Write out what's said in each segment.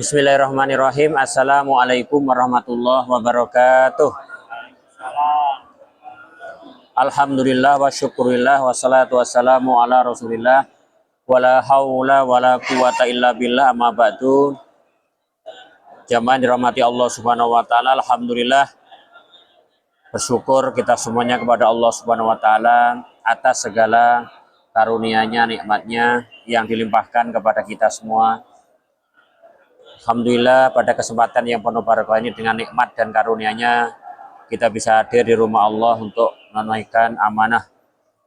Bismillahirrahmanirrahim. Assalamualaikum warahmatullahi wabarakatuh. Alhamdulillah wa syukurillah wassalatu wassalamu ala rasulillah wala hawla wala quwata illa billah amma ba'du. Jamaah dirahmati Allah subhanahu wa ta'ala, alhamdulillah bersyukur kita semuanya kepada Allah subhanahu wa ta'ala atas segala karunia-Nya, nikmatnya yang dilimpahkan kepada kita semua. Alhamdulillah pada kesempatan yang penuh barokah ini dengan nikmat dan karunia-Nya kita bisa hadir di rumah Allah untuk menunaikan amanah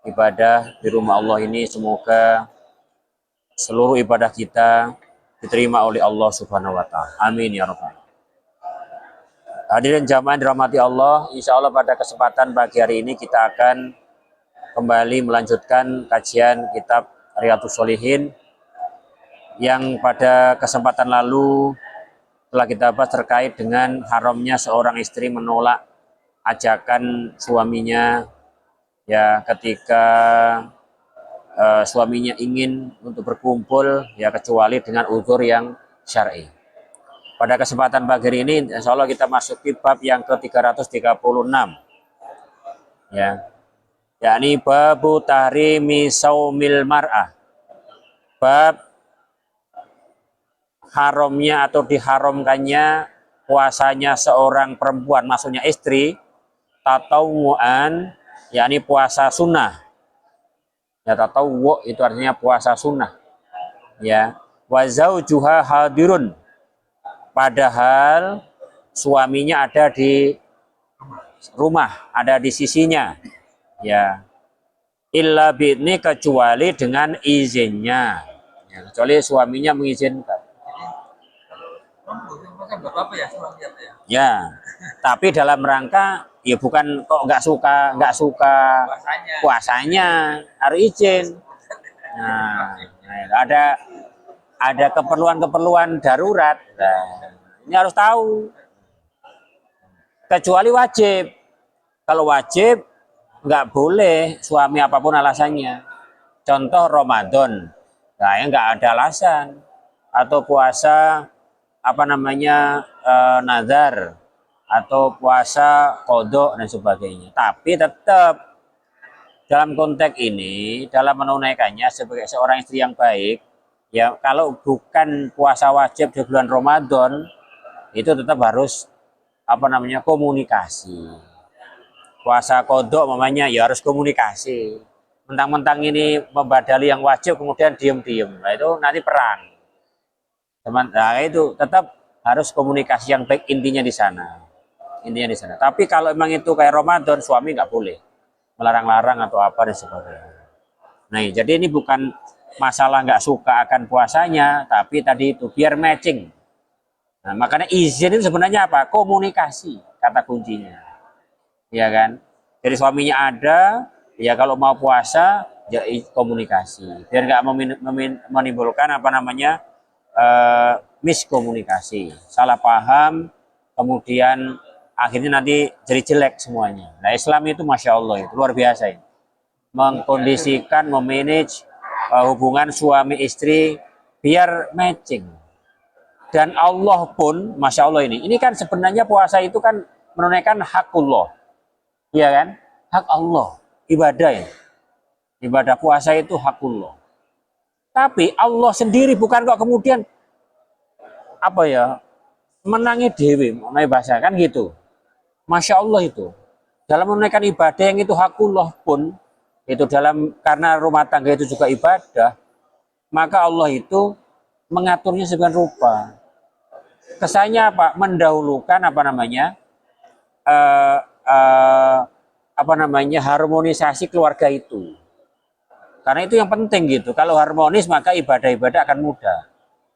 ibadah di rumah Allah ini. Semoga seluruh ibadah kita diterima oleh Allah Subhanahu wa taala. Amin ya rabbal alamin. Hadirin jamaah dirahmati Allah, insya Allah pada kesempatan pagi hari ini kita akan kembali melanjutkan kajian kitab Riyadhus Shalihin yang pada kesempatan lalu telah kita bahas terkait dengan haramnya seorang istri menolak ajakan suaminya ya ketika suaminya ingin untuk berkumpul ya kecuali dengan uzur yang syar'i. Pada kesempatan pagi hari ini insya Allah kita masuki bab yang ke-336 ya, yakni babu tahrimi saumil mar'ah, bab haramnya atau diharamkannya puasanya seorang perempuan, maksudnya istri, tatawuan, yakni puasa sunnah. Ya, tatawu itu artinya puasa sunnah. Ya, wa zaujuha hadirun, padahal suaminya ada di rumah, ada di sisinya. Ya, illa bi'ni, kecuali dengan izinnya. Ya, kecuali suaminya mengizinkan. Ya, tapi dalam rangka ya bukan kok nggak suka puasanya, harus izin. Nah, ada keperluan darurat. Nah, ini harus tahu. Kecuali wajib. Kalau wajib nggak boleh suami apapun alasannya. Contoh Ramadan, nah ya nggak ada alasan. Atau puasa nazar atau puasa kodok dan sebagainya. Tapi tetap dalam konteks ini, dalam menunaikannya sebagai seorang istri yang baik, ya kalau bukan puasa wajib di bulan Ramadan, itu tetap harus komunikasi. Puasa kodok mamanya ya harus komunikasi. Mentang-mentang ini membadali yang wajib kemudian diem-diem, nah itu nanti perang. Nah, itu tetap harus komunikasi yang baik, intinya di sana. Tapi kalau emang itu kayak Ramadan, suami nggak boleh melarang-larang atau apa dan sebagainya. Nah, jadi ini bukan masalah nggak suka akan puasanya, tapi tadi itu biar matching. Nah, makanya izin itu sebenarnya apa? Komunikasi, kata kuncinya. Ya kan? Jadi suaminya ada, ya kalau mau puasa, ya komunikasi. Biar nggak menimbulkan miskomunikasi, salah paham, kemudian akhirnya nanti jadi jelek semuanya. Nah, Islam itu masya Allah itu luar biasa ini, mengkondisikan, memanage hubungan suami istri biar matching. Dan Allah pun masya Allah ini kan sebenarnya puasa itu kan menunaikan hakullah, iya kan? Hak Allah, ibadah ya. Ibadah puasa itu hakullah. Tapi Allah sendiri bukan kok kemudian menangi dewi, mengenai bahasa kan gitu. Masya Allah itu dalam menunaikan ibadah yang itu hakullah pun itu karena rumah tangga itu juga ibadah, maka Allah itu mengaturnya sebagian rupa. Kesannya apa? Mendahulukan harmonisasi keluarga itu. Karena itu yang penting gitu. Kalau harmonis maka ibadah-ibadah akan mudah.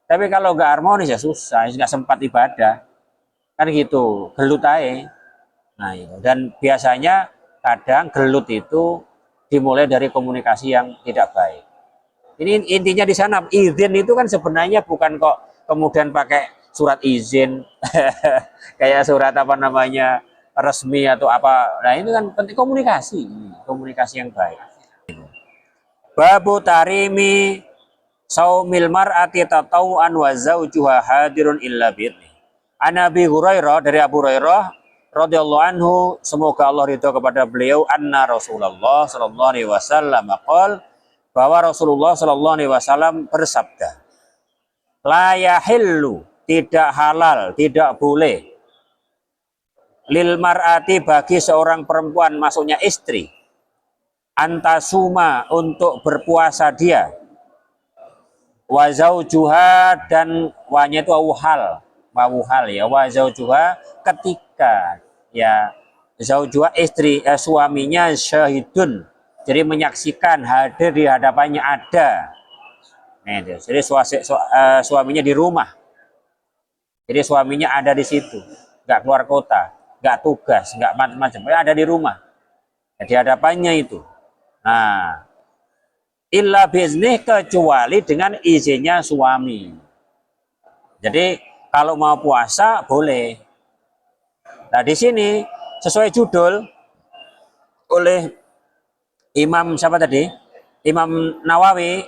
Tapi kalau nggak harmonis ya susah, nggak sempat ibadah. Kan gitu, gelut aja. Nah, itu. Dan biasanya kadang gelut itu dimulai dari komunikasi yang tidak baik. Ini intinya di sana, izin itu kan sebenarnya bukan kok kemudian pakai surat izin kayak surat resmi atau apa. Nah, ini kan penting komunikasi yang baik. Babu tarimi Saumil mar'ati tatawuan wa zawjuha hadirun illa bi'idnih. An Abi Hurairah, dari Abu Hurairah radhiyallahu anhu, semoga Allah ridho kepada beliau, anna Rasulullah sallallahu alaihi wasallam qol, bahwa Rasulullah sallallahu alaihi wasallam bersabda, la yahillu, tidak halal, tidak boleh, lil mar'ati, bagi seorang perempuan, maksudnya istri, antasuma, untuk berpuasa dia, wa zaujuha, dan wanya itu awhal, ya, wa zaujuha, ketika ya zaujuha istri, suaminya syahidun, jadi menyaksikan, hadir di hadapannya, ada. Nah, itu. Jadi suaminya di rumah, jadi suaminya ada di situ, nggak keluar kota, nggak tugas, nggak macam-macam, ada di rumah, di hadapannya itu. Nah, illa biiznih, kecuali dengan izinnya suami. Jadi kalau mau puasa boleh. Nah, di sini sesuai judul oleh Imam siapa tadi? Imam Nawawi,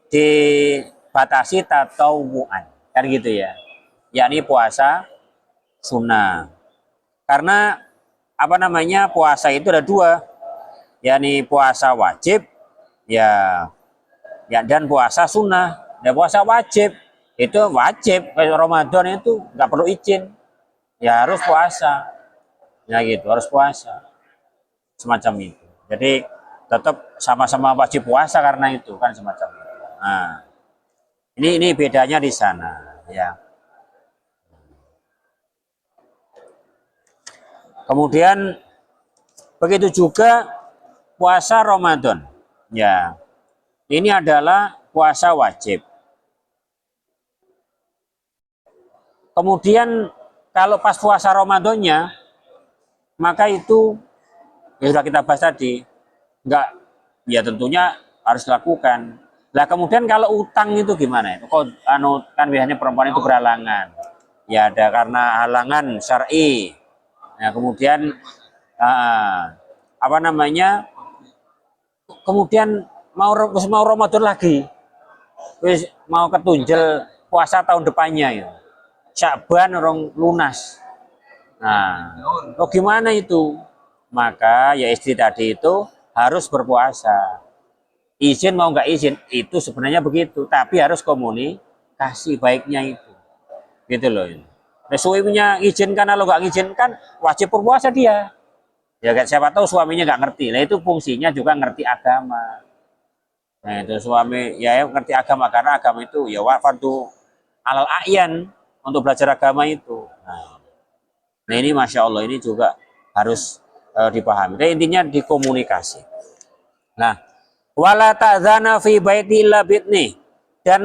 dibatasi tatawuan, kan gitu ya. Yakni puasa sunnah. Karena apa namanya? Puasa itu ada dua, yakni puasa wajib ya, dan puasa sunnah. Ya, puasa wajib itu wajib, kayak Ramadan itu nggak perlu izin, ya harus puasa, ya gitu, harus puasa, semacam itu. Jadi tetap sama-sama wajib puasa karena itu kan, semacam itu. Nah, ini bedanya di sana, ya. Kemudian begitu juga puasa Ramadan, ya. Ini adalah puasa wajib. Kemudian kalau pas puasa Ramadannya, maka itu ya sudah kita bahas tadi, enggak, ya tentunya harus dilakukan. Nah, kemudian kalau utang itu gimana? Itu kan biasanya perempuan itu berhalangan. Ya ada karena halangan syar'i. Nah, kemudian apa namanya? Kemudian mau Ramadan lagi. Wis mau ketunjel puasa tahun depannya ya. Syakban orang lunas. Nah, gimana itu? Maka ya istri tadi itu harus berpuasa. Izin mau nggak izin itu sebenarnya begitu, tapi harus komunikasi baiknya itu, gitu loh. Nah, suaminya izinkan, kalau nggak izinkan wajib berpuasa dia. Ya siapa tahu suaminya nggak ngerti. Nah, itu fungsinya juga ngerti agama. Nah, itu suami ya ngerti agama, karena agama itu ya fardu alal a'yan, untuk belajar agama itu. Nah ini masya Allah, ini juga harus dipahami. Nah, intinya dikomunikasi. Nah, wala ta'zana fi baiti illa bitni, dan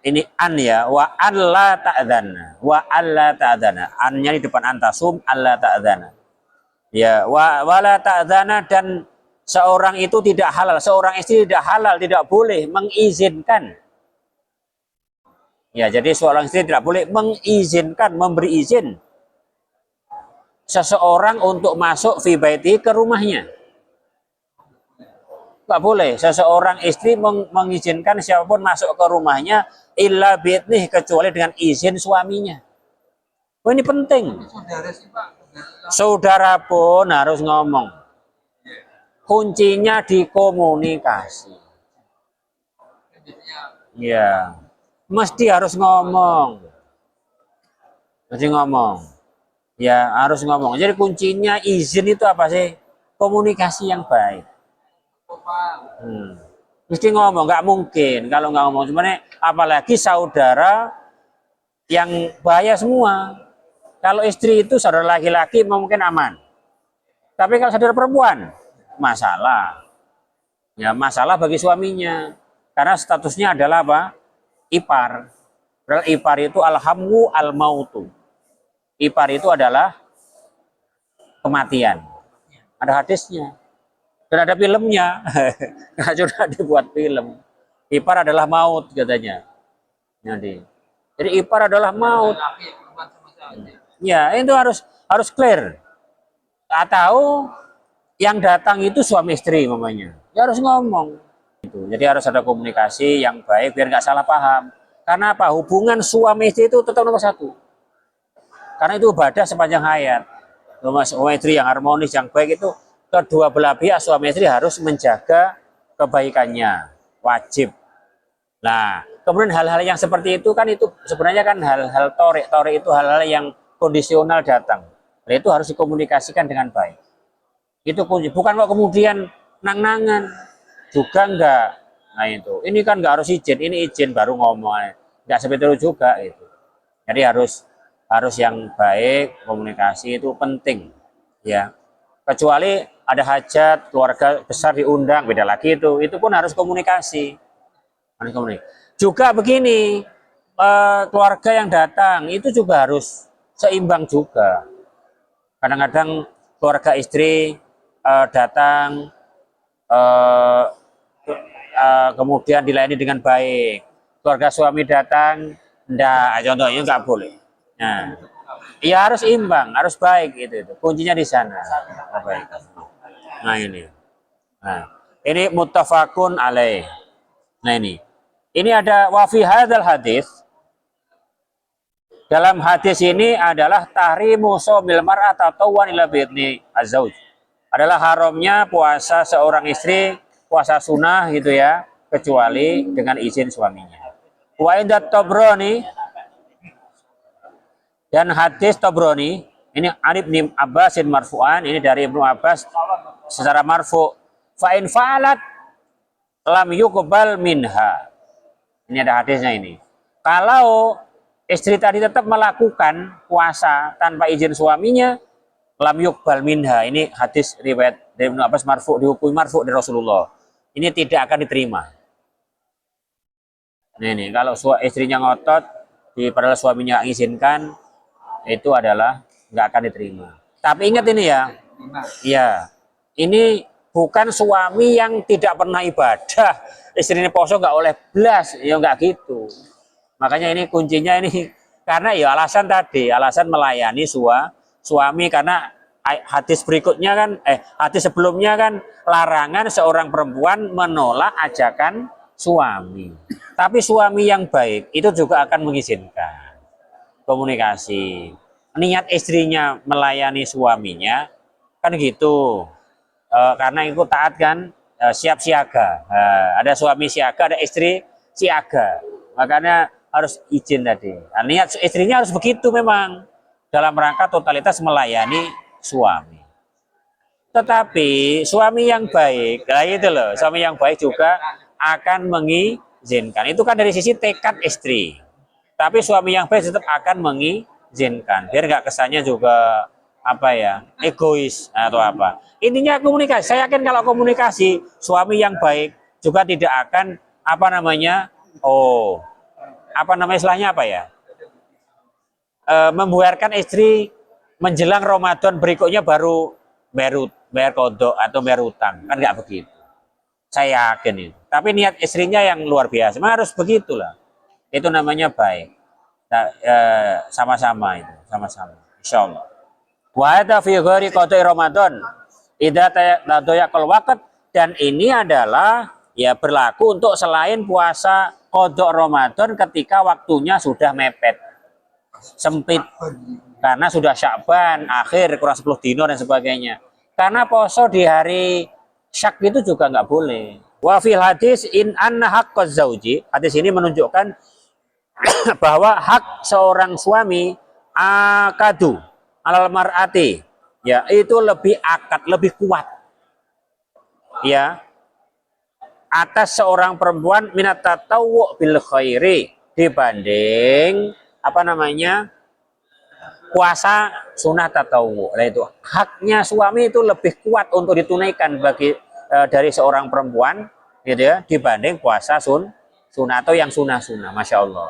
ini an ya, wa an la ta'zana, wa an la ta'zana, annya di depan antasum, alla ta'zana. Ya, wala ta'zana, dan seorang itu tidak halal, seorang istri tidak halal, tidak boleh mengizinkan. Ya, jadi seorang istri tidak boleh mengizinkan, memberi izin seseorang untuk masuk fi baiti, ke rumahnya. Nggak boleh seseorang istri mengizinkan siapapun masuk ke rumahnya illa bi'idnih, kecuali dengan izin suaminya. Oh, ini penting. Saudara pun harus ngomong. Kuncinya di komunikasi. Ya, mesti harus ngomong. Mesti ngomong. Ya, harus ngomong. Jadi kuncinya izin itu apa sih? Komunikasi yang baik. Mesti ngomong, nggak mungkin kalau nggak ngomong. Sebenarnya apalagi saudara yang bahaya semua. Kalau istri itu saudara laki-laki mungkin aman. Tapi kalau saudara perempuan, masalah. Ya, masalah bagi suaminya. Karena statusnya adalah apa? Ipar. Padahal ipar itu alhamu al-mautu. Ipar itu adalah kematian. Ada hadisnya. Dan ada filmnya. Sudah dibuat film. Ipar adalah maut katanya. Jadi ipar adalah maut. Ya, itu harus clear. Atau yang datang itu suami istri mamanya. Ya harus ngomong. Jadi harus ada komunikasi yang baik biar nggak salah paham. Karena apa? Hubungan suami istri itu tetap nomor satu. Karena itu ibadah sepanjang hayat. Suami istri yang harmonis, yang baik itu kedua belah pihak suami istri harus menjaga kebaikannya. Wajib. Nah, kemudian hal-hal yang seperti itu kan itu sebenarnya kan hal-hal torik. Torik itu hal-hal yang kondisional datang. Nah, itu harus dikomunikasikan dengan baik. Itu kunci. Bukan kok kemudian nang-nangan. Juga enggak. Nah itu. Ini kan enggak harus izin. Ini izin baru ngomong. Enggak seperti itu juga. Itu. Jadi harus yang baik. Komunikasi itu penting. Ya. Kecuali ada hajat, keluarga besar diundang. Beda lagi itu. Itu pun harus komunikasi. Juga begini, keluarga yang datang itu juga harus seimbang juga. Kadang-kadang keluarga istri datang, kemudian dilayani dengan baik. Keluarga suami datang, enggak, contohnya nggak boleh. Nah, ya harus imbang, harus baik itu. Kuncinya di sana. Baik. Nah ini. Nah, ini muttafaqun alaih. Nah ini ada wafi hadal hadis. Dalam hadis ini adalah tahrimu shaumil mar'at tatawwan ila bi'idni az-zauj. Adalah haramnya puasa seorang istri, puasa sunnah gitu ya, kecuali dengan izin suaminya. Wa inda Tabrani, dan hadis Tabrani ini Ibnu Abbasin marfu'an, ini dari Ibnu Abbas secara marfu', fa in fa'alat lam yuqbal minha. Ini ada hadisnya ini. Kalau istri tadi tetap melakukan puasa tanpa izin suaminya, lam yuqbal minha. Ini hadis riwayat dari Ibnu Abbas marfu', dihukumi marfu' dari Rasulullah. Ini tidak akan diterima. Ini kalau istrinya ngotot, padahal suaminya izinkan, itu adalah nggak akan diterima. Tapi ingat ini ya, iya, ini bukan suami yang tidak pernah ibadah, istrinya poso nggak oleh belas, ya nggak gitu. Makanya ini kuncinya ini karena ya alasan tadi, alasan melayani suami karena hadis berikutnya kan, hadis sebelumnya kan larangan seorang perempuan menolak ajakan suami. Tapi suami yang baik itu juga akan mengizinkan komunikasi. Niat istrinya melayani suaminya kan gitu. Karena itu taat kan, siap siaga. Ada suami siaga, ada istri siaga. Makanya harus izin tadi. Nah, niat istrinya harus begitu memang dalam rangka totalitas melayani suami. Tetapi suami yang baik, nah itu loh, suami yang baik juga akan mengizinkan. Itu kan dari sisi tekad istri. Tapi suami yang baik tetap akan mengizinkan. Biar nggak kesannya juga apa ya, egois atau apa. Intinya komunikasi. Saya yakin kalau komunikasi suami yang baik juga tidak akan apa namanya, istilahnya apa ya, membiarkan istri menjelang Ramadan berikutnya baru bayar kodok atau bayar utang, kan nggak begitu. Saya yakin itu. Tapi niat istrinya yang luar biasa. Memang harus begitulah. Itu namanya baik. Sama-sama itu, sama-sama. Insyaallah. Wa hadza fi ghairi qada'i Ramadan. Idza tadayaqal waqt, dan ini adalah ya berlaku untuk selain puasa qada Ramadan ketika waktunya sudah mepet. Sempit. Karena sudah Sya'ban akhir kurang 10 dino dan sebagainya. Karena poso di hari Syak itu juga nggak boleh. Wa fil hadis in anna haqqaz zauji, hadis ini menunjukkan bahwa hak seorang suami akadu alal mar'ati, ya itu lebih akad, lebih kuat ya atas seorang perempuan minat tatawwu bil khairi dibanding apa namanya puasa sunnah tatawwu. Nah itu haknya suami itu lebih kuat untuk ditunaikan bagi dari seorang perempuan gitu ya dibanding puasa sunnah atau yang sunnah-sunnah. Masya Allah.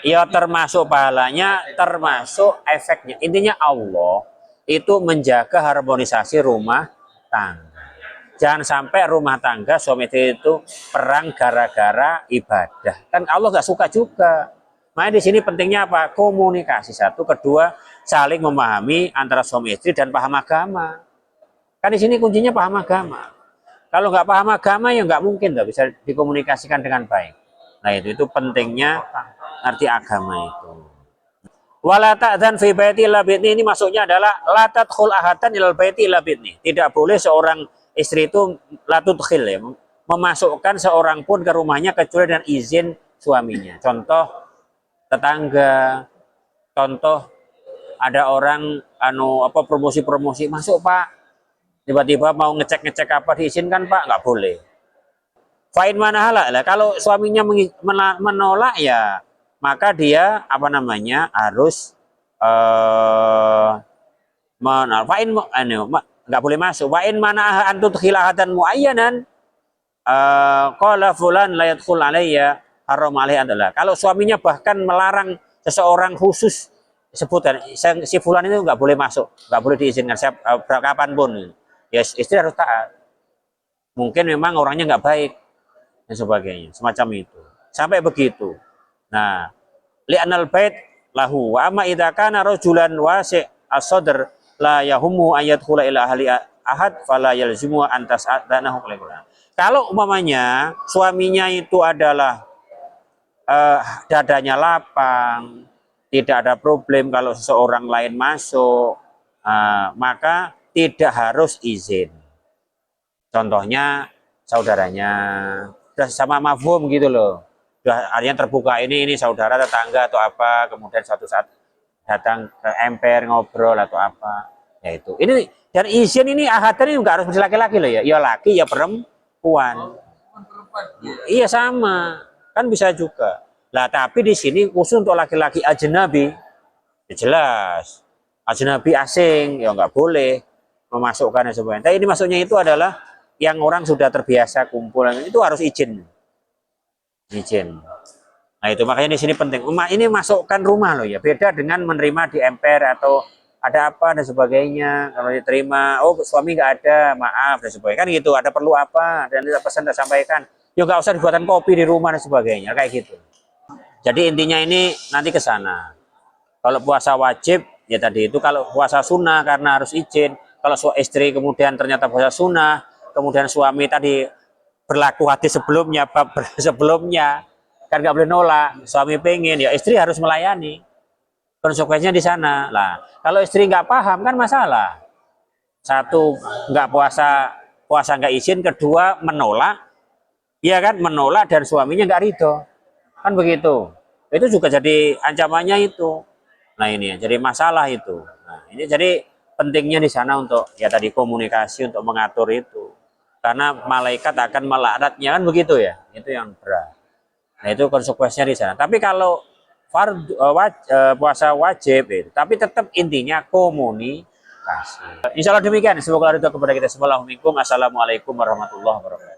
Ya termasuk pahalanya, termasuk efeknya. Intinya Allah itu menjaga harmonisasi rumah tangga. Jangan sampai rumah tangga suami itu perang gara-gara ibadah. Kan Allah nggak suka juga. Makanya di sini pentingnya apa? Komunikasi satu, kedua saling memahami antara suami istri dan paham agama. Kan di sini kuncinya paham agama. Kalau nggak paham agama ya nggak mungkin tuh bisa dikomunikasikan dengan baik. Nah itu pentingnya arti agama itu. Wala ta'dzan fi baiti illa bi'ni, ini maksudnya adalah la tadkhul ahatan ilal baiti illa bi'ni. Tidak boleh seorang istri itu la tudkhil ya, memasukkan seorang pun ke rumahnya kecuali dengan izin suaminya. Contoh tetangga, contoh ada orang promosi-promosi masuk Pak, tiba-tiba mau ngecek-ngecek apa diizinkan Pak, nggak boleh. Fa'in mana halal lah, kalau suaminya menolak ya maka dia harus fa'in nggak boleh masuk. Fa'in mana antut khilahatan muayyanan qala fulan la yadkhul alayya haram alaihi adalah. Kalau suaminya bahkan melarang seseorang khusus sebutkan si fulan itu nggak boleh masuk, nggak boleh diizinkan kapanpun. Ya istri harus taat. Mungkin memang orangnya nggak baik dan sebagainya, semacam itu. Sampai begitu. Nah, li'anal bait lahu wa amma idza kana rajulan wasi' as-sadr la yahumu ayadkhula ila ahli ahad fala yalzimu an tas'adanahu. Kalau umpamanya suaminya itu adalah dadanya lapang, tidak ada problem kalau seseorang lain masuk, maka tidak harus izin. Contohnya saudaranya sudah sama mafhum gitu loh, sudah artinya terbuka, ini saudara tetangga atau apa, kemudian suatu saat datang ke emper ngobrol atau apa, ya itu. Ini dan izin ini ahatan ini nggak harus laki-laki loh ya, ya laki ya perempuan. Iya sama, kan bisa juga. Lah tapi di sini khusus untuk laki-laki ajnabi, ya jelas ajnabi asing ya nggak boleh memasukkan dan sebagainya. Tapi ini maksudnya itu adalah yang orang sudah terbiasa kumpul, itu harus izin. Nah itu makanya di sini penting. Ini masukkan rumah loh ya, beda dengan menerima di emper atau ada apa dan sebagainya. Kalau diterima, oh suami nggak ada, maaf dan sebagainya. Kan gitu, ada perlu apa dan pesan tak sampaikan. Ya nggak usah dibuatkan kopi di rumah dan sebagainya, kayak gitu. Jadi intinya ini nanti ke sana. Kalau puasa wajib ya tadi itu, kalau puasa sunnah karena harus izin. Kalau istri kemudian ternyata puasa sunnah, kemudian suami tadi berlaku hati sebelumnya, bab sebelumnya, kan nggak boleh nolak. Suami pengen, ya istri harus melayani. Konsekuensinya di sana. Lah, kalau istri nggak paham kan masalah. Satu, nggak puasa nggak izin. Kedua, menolak. Iya kan, menolak dan suaminya nggak ridho. Kan begitu. Itu juga jadi ancamannya itu. Nah ini jadi masalah itu. Nah ini jadi pentingnya di sana untuk ya tadi komunikasi untuk mengatur itu. Karena malaikat akan melaknatnya kan begitu ya. Itu yang berat. Nah itu konsekuensinya di sana. Tapi kalau puasa wajib itu, tapi tetap intinya komunikasi. Insya Allah demikian. Semoga Allah ridho kepada kita semua. Assalamualaikum warahmatullahi wabarakatuh.